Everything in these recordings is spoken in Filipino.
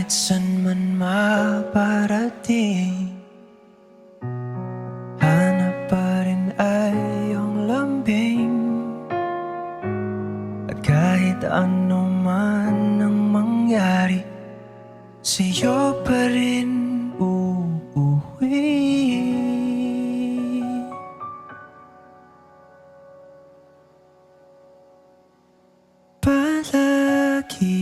Kahit san man maparating, hanap pa rin ay iyong lambing. At kahit ano man ang mangyari, sa'yo pa rin uuwi. Palagi.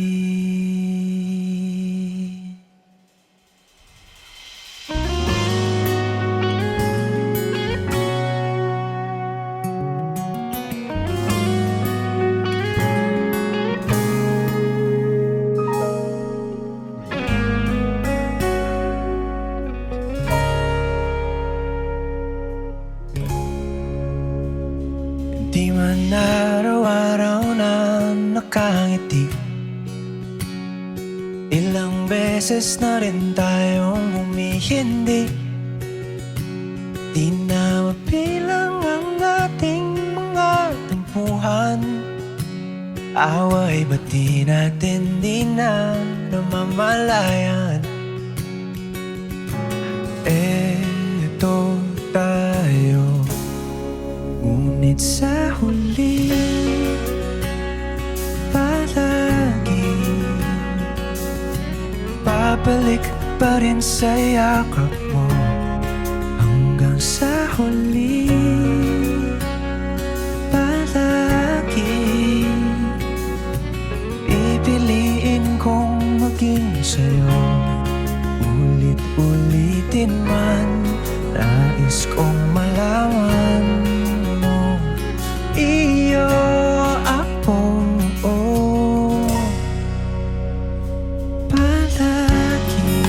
Di man araw-araw na nakangiti, ilang beses na rin tayong humihindi. Di na mapilang ang ating mga tampuhan. Away ba't di natin di na namamalayan? Eto tayo, ngunit sa huli palagi babalik pa rin sa yakap mo. Hanggang sa huli palagi pipiliin kong maging sa'yo. Ulit-ulitin man, nais kong malaman mo, iyo ako, palagi.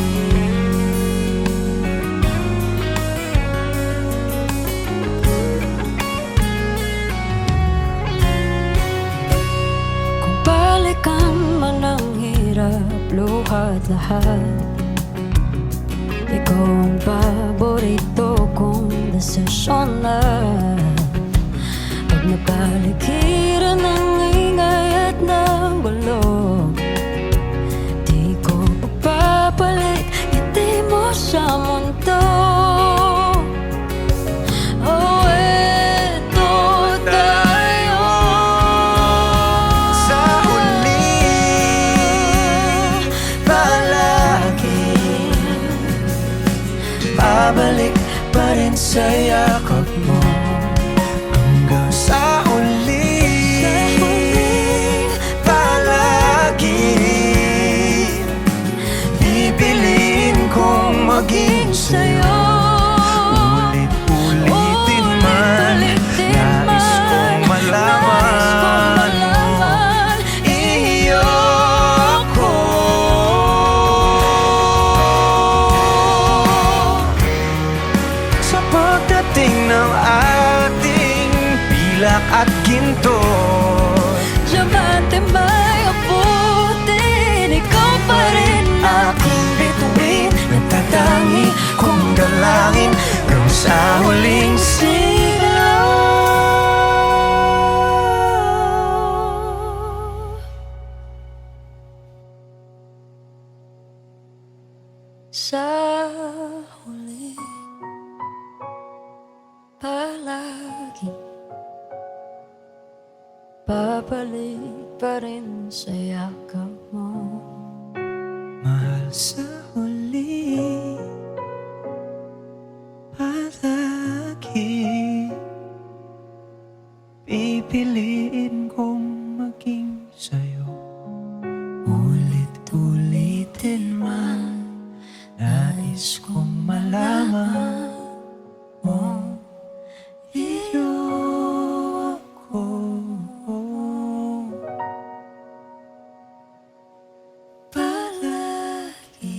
Kung balikan man ang hirap, luhat lahat, ikaw ang paborito kong desisyon na. Pag napaligiran ng ingay at ng gulo, di ko pagpapalit, ngiti mo sa mundo. Oh, eto tayo Sa huli palagi babalik pa rin sa yakap mo. Hanggang sa huli palagi pipiliin kong maging sa'yo. Ulit-ulitin man, nais kong malaman mo, iyo ako. Sa pagdating ng ating pilak at ginto, diamante may abutin, ikaw pa rin aking bituin, nagtatangi kong dalangin hanggang sa huling sigaw. sa huli palagi babalik pa rin sa yakap mo. Mahal, sa huli palagi pipiliin kong maging sa'yo. Ulit-ulitin man, nais kong malaman mo, iyo ako. Palagi.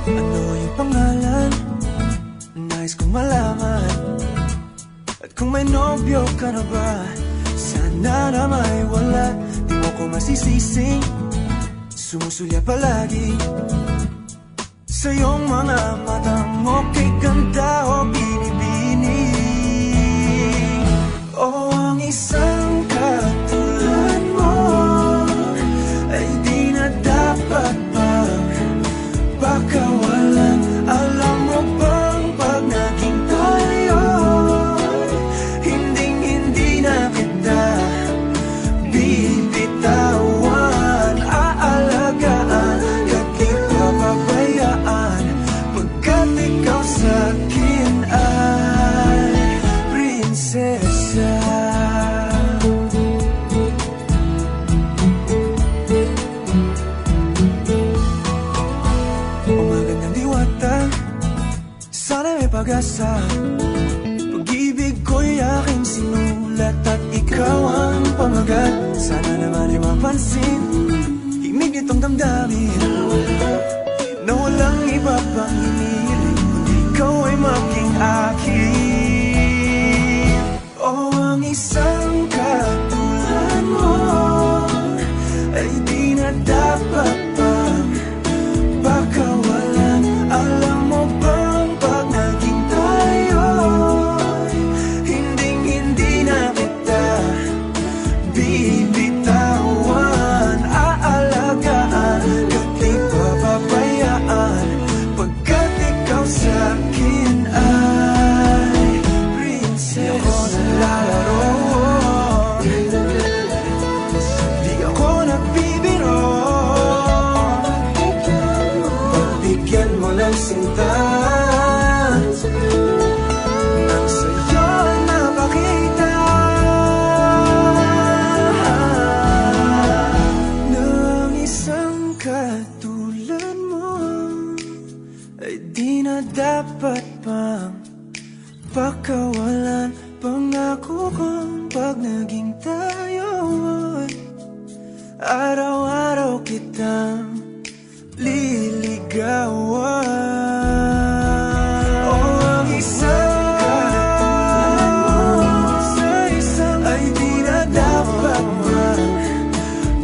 Ano yung pangalan? Nais kong malaman. At kung may nobyo ka na ba, sana na may wala. Di mo ko masisising, sumusulya palagi sa iyong mga matang okay ganda o binibini. O ang isang katulad mo ay di na dapat pang pakawalan. Alam mo bang pag naging tayo, hindi na kita bibitawan. Aalagaan at di papabayaan, pagkat ikaw sa'kin ay prinsesa. Umaga ng diwata, sana may pag-asa. Pag-ibig ko'y aking sinulat at ikaw ang pamagat. Sana naman ay mapansin himig nitong damdamin na walang iba pang hinihiling kundi ikaw ay maging akin. O ang isang katulad mo ay di na dapat pang pakawalan. Alam mo bang pag naging tayo, hindi na kita bibitawan. Aalagaan at di papabayaan, pagkat ikaw sa'kin ay prinsesa. Di ako naglalaro, di ako nagbibiro. Pagbigyan mo lang sinta nang sa'yo napakita ng isang katulad mo ay di na dapat pang pakawalan. Pangako kong pag naging tayo ay araw-araw kitang liligawan. O ang isang katulad mo ay di na dapat pang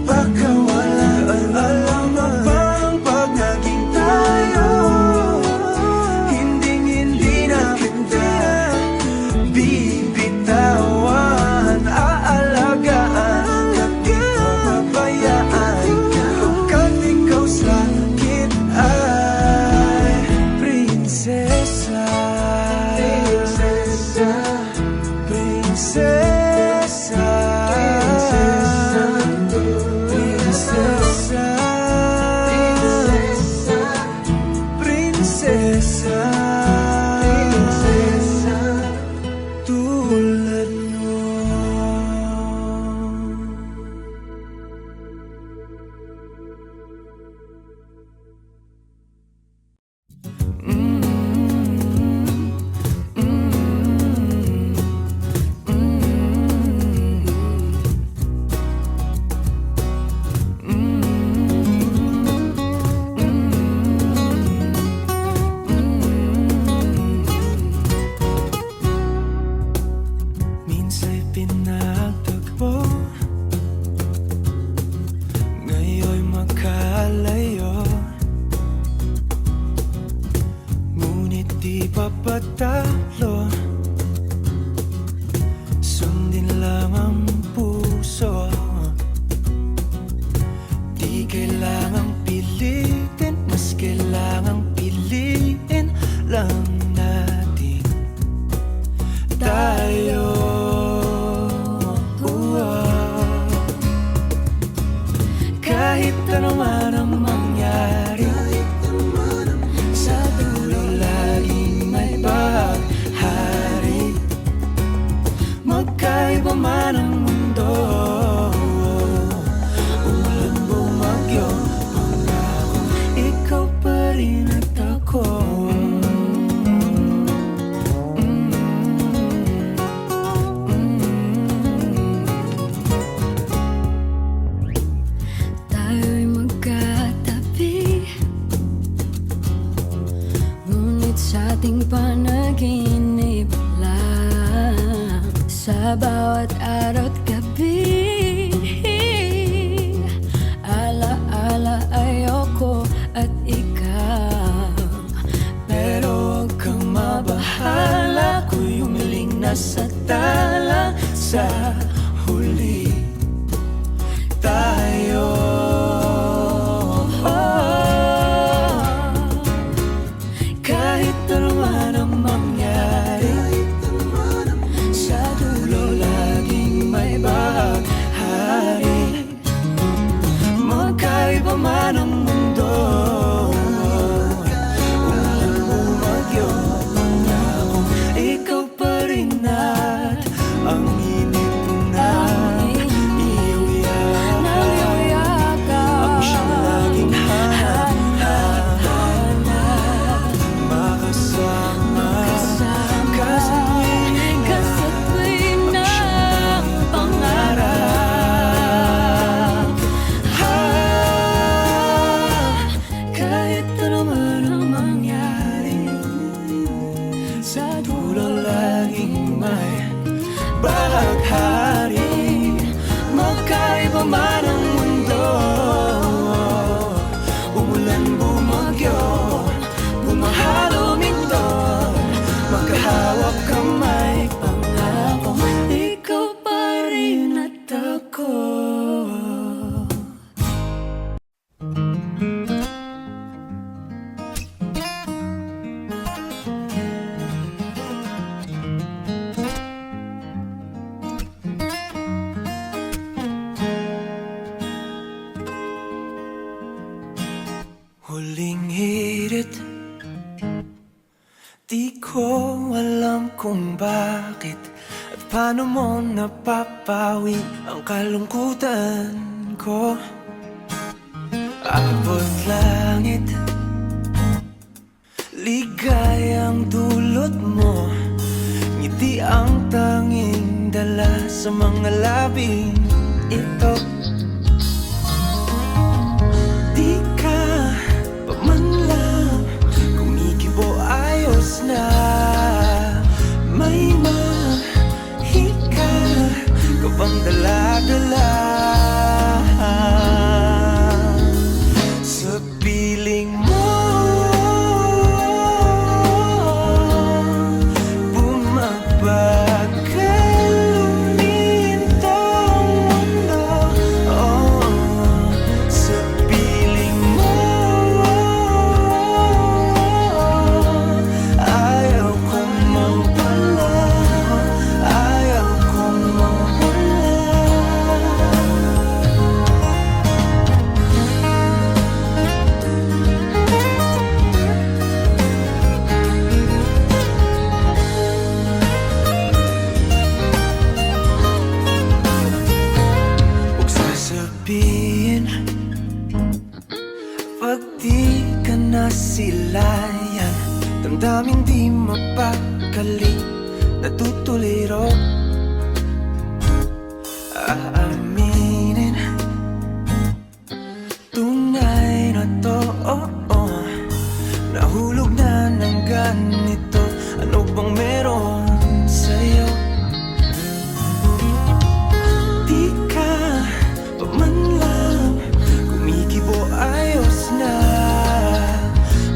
pakawalan. Alam mo bang pag naging tayo, hindi na kita bibitawan. Aalagaan at di papabayaan, pagkat ikaw sa'kin ay prinsesa. Prinsesa, prinsesa, prinsesa, prinsesa, tulad mo. Minsa'y pinagtagpo, ngayon'y magkalayo. Ngunit di papatalo, sundin lang ang puso. Di kailangang pilitin, mas kailangang piliin lang natin tayo. Kahit ano man ang mangyari, sa dulo laging may paghari. Magkaiba man ang mundo, ulan bumagyo, pangako ikaw pa rin at ako. Tayo'y magkatabi, ngunit sa ating panaginip lang. Sa bawat araw't gabi, alaala ayoko at ikaw nasa tala sa huli tayo. Kahit ano man ang mangyari, sa dulo laging may bahagi. Magkaiba man ang mundo, umulan bumagyo, pangakong ikaw pa rin at ang init na iyong yakap. Ako siyang laging hanap, makasama ka sa tuwing ng pangarap. Kahit ano man ang mangyari, sa dulo laging may bahaghari. Magkaiba man ang mundo, umulan bumagyo, bumahalo minto, magkahawak kamay, pangako ikaw pa rin at ako. Huling hirit, di ko alam kung bakit at paano mo napapawi ang kalungkutan ko. Abot langit, ligayang dulot mo, ngiti ang tanging dala sa mga labing ito. Di ka pa man lang kumikibo, ayos na. May mahika ka bang dala-dala sa piling mo? Bumabagal lumintong mundo, oh, sa piling mo. Ayaw kong mawala, ayaw kong mawala. Huwag sasabihin pag di ka na silayan, damdaming di mapakali, natutuliro. Aaminin, tunay na to, oh, oh. Nahulog na ng ganito, ano bang meron sa'yo? Di ka pa man lang kumikibo, ayos na.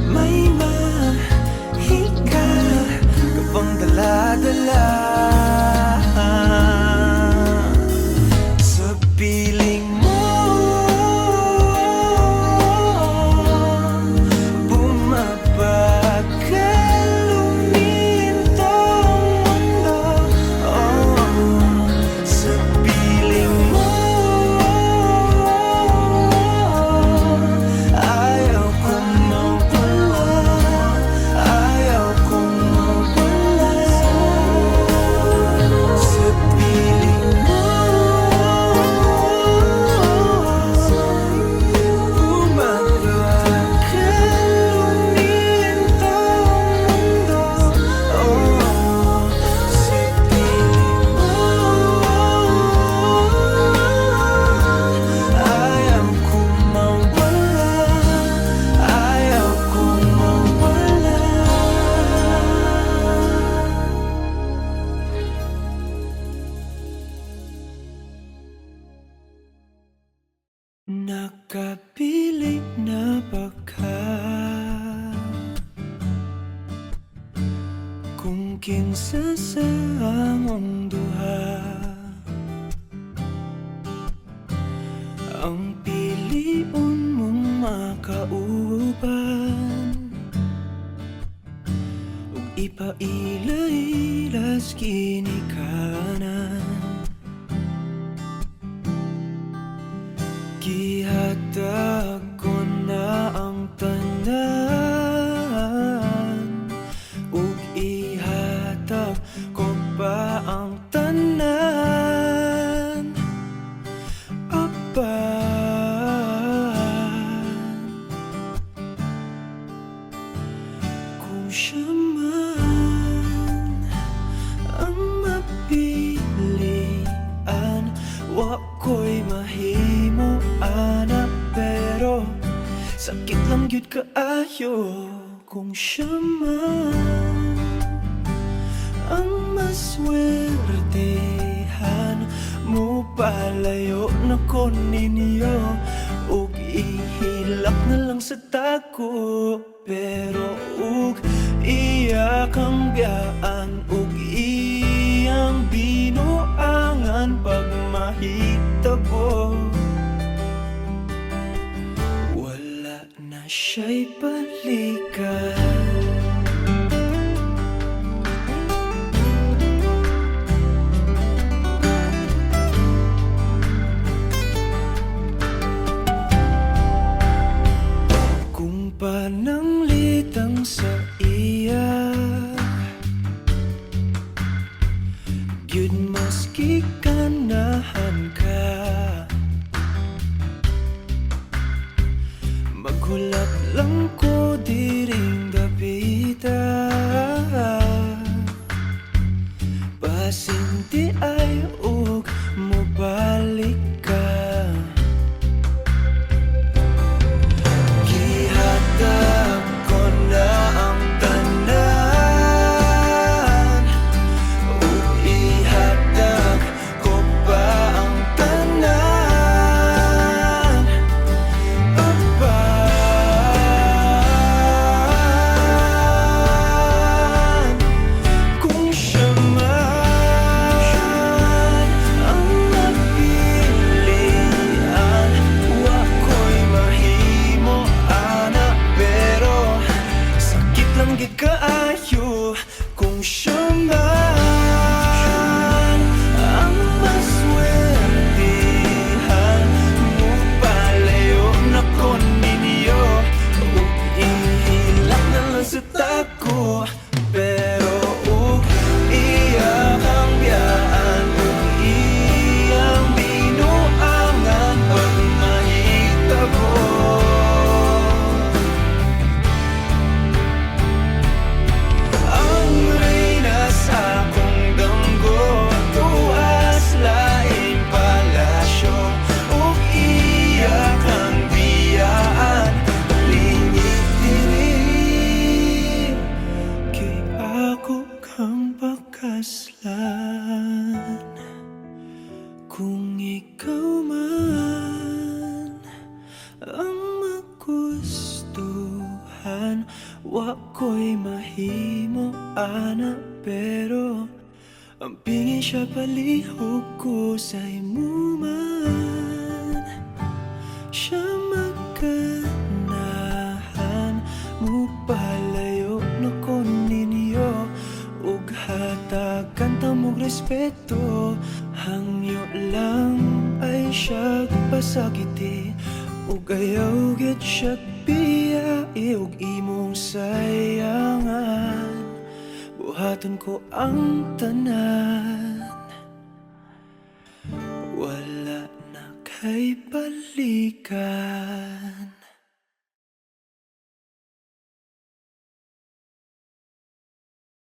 May mahika ka bang dala-dala sa piling mo? Bumabagal lumintong mundo, oh, sa piling mo. Ayaw kong mawala, ayaw kong mawala sa piling mo. Bumabagal lumintong mundo, oh, sa piling mo. Ayaw kong mawala, ayaw kong mawala. Nakapiling na ba ka kung kinsa sa among duha. Ang piliun mong makauban ug ipailailas ginikanan. Gihatag ko na ang tanan ug ihatag ko pa ang tanan. Kung siya man ang mapilian, wa ko'y mahimo ana, pero sakit lang gyud kaayo. Kung siya man ang maswertehan, mo palayo na ko ninyo ug ihilak na lang sa tako. Pero ug iya kang biyaan ug iyang binuangan pag mahitabo, wala na siya'y balikan. Pananglitang sa iya gyud maski ganahan ka, maghulap lang ko diring dapita. Pasinti ay ug mobalik ka. Kaayo kung siya man ang maswertehan, mo palayo na ko ninyo ug ihilak na lang sa tako. Pero ug iya kang biyaan ug iyang binuangan pag mahitabo, kung ikaw man ang magustuhan, wa ko'y mahimo ana, pero ang pingin siya palihog ko sa imo man. Siya maganahan, mo palayo na ko ninyo ug hatagan ta mog respeto. Hangyo lang ay siyag pasakiti ug ayaw gyud siyag biyai ug imong sayangan. Buhaton ko ang tanan, wala na kay balikan.